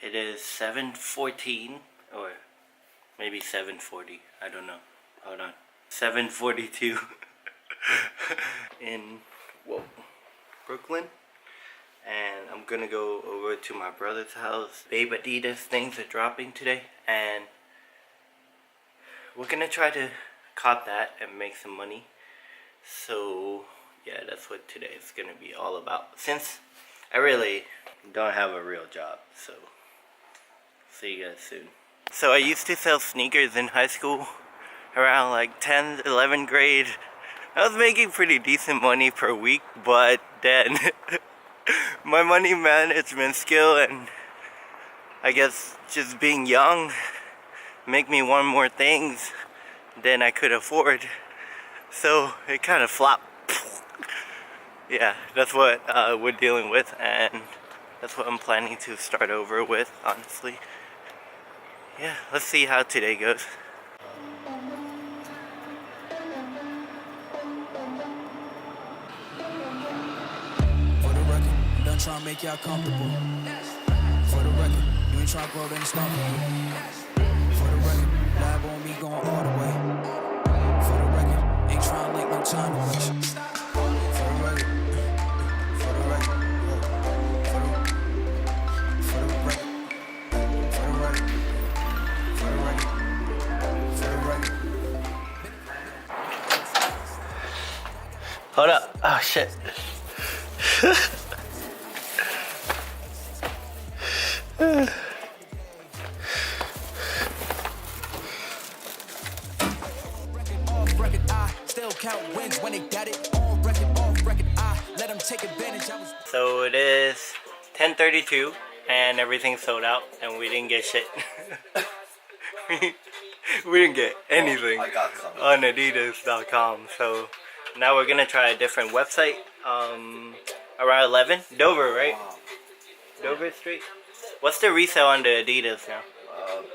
It is 7:14 or maybe 7:40. I don't know. Hold on. 7:42 in Brooklyn. And I'm gonna go over to my brother's house. Babe Adidas things are dropping today, and we're gonna try to cop that and make some money. So yeah, that's what today is gonna be all about, since I really don't have a real job. So see you guys soon. So I used to sell sneakers in high school around like 10th, 11th grade. I was making pretty decent money per week, but then my money management skill and I guess just being young make me want more things than I could afford. So it kind of flopped. Yeah, that's what we're dealing with, and that's what I'm planning to start over with, honestly. Yeah, let's see how today goes. For the record, I'm done trying to make y'all comfortable. For the record, you ain't trying to grow, then it's comfortable. For the record, lab on me going all the way. For the record, ain't trying to make no time to waste. For the record, for the record, for the record, for the record, for the record, for the record. Hold up. Oh shit. So it is 10:32 and everything's sold out and we didn't get shit. We didn't get anything on Adidas.com. So now we're gonna try a different website. Around 11, Dover, right? Dover Street. What's the resale on the Adidas now?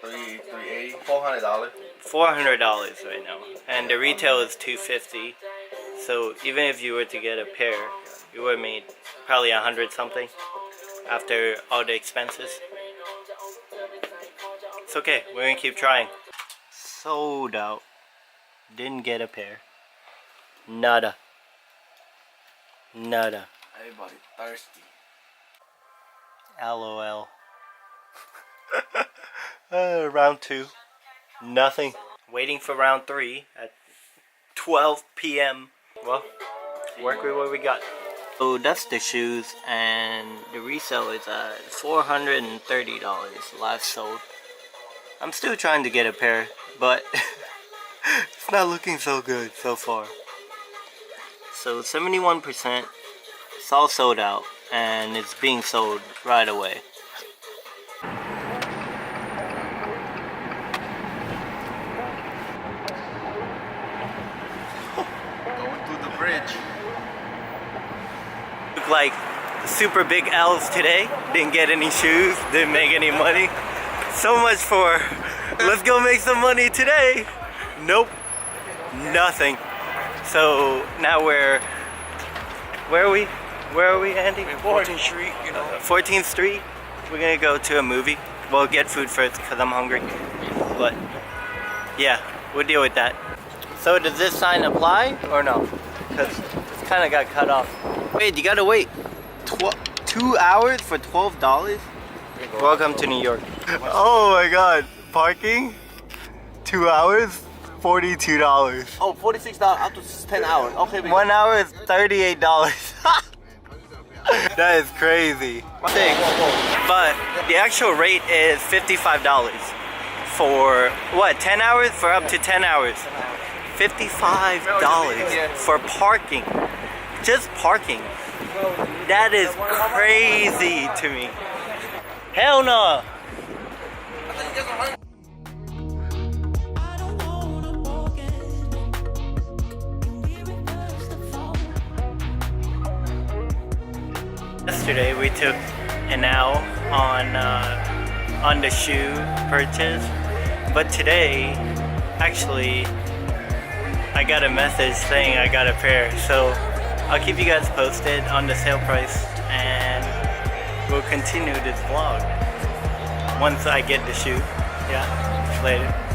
$380, $400. $400 right now, and the retail is $250. So even if you were to get a pair, you would have made probably 100 something after all the expenses. It's okay, we're gonna keep trying. Sold out. Didn't get a pair. Nada. Nada. Everybody thirsty. LOL. Round 2. Nothing. Waiting for round 3 at 12 p.m. Well, work with what we got. So that's the shoes, and the resale is at $430 last sold. I'm still trying to get a pair, but it's not looking so good so far. So 71%, it's all sold out, and it's being sold right away. Going through the bridge. Look like super big L's today. Didn't get any shoes, didn't make any money. So much for let's go make some money today. Nope, nothing. So now where are we? Where are we, Andy? 14th Street, you know. 14th Street. We're gonna go to a movie. We'll get food first because I'm hungry. But yeah, we'll deal with that. So does this sign apply or no? Because it's kind of got cut off. Wait, you gotta wait 2 hours for $12? Welcome to New York. Oh my god, parking? 2 hours? $42. Oh, $46 after 10 hours. Okay, 1 hour is $38. That is crazy. But the actual rate is $55 for what, 10 hours? For up to 10 hours. $55 for parking. Just parking. That is crazy to me. Hell no. Yesterday we took an L on the shoe purchase, but today actually I got a message saying I got a pair, so I'll keep you guys posted on the sale price and we'll continue this vlog. once I get the shoe. Yeah, later.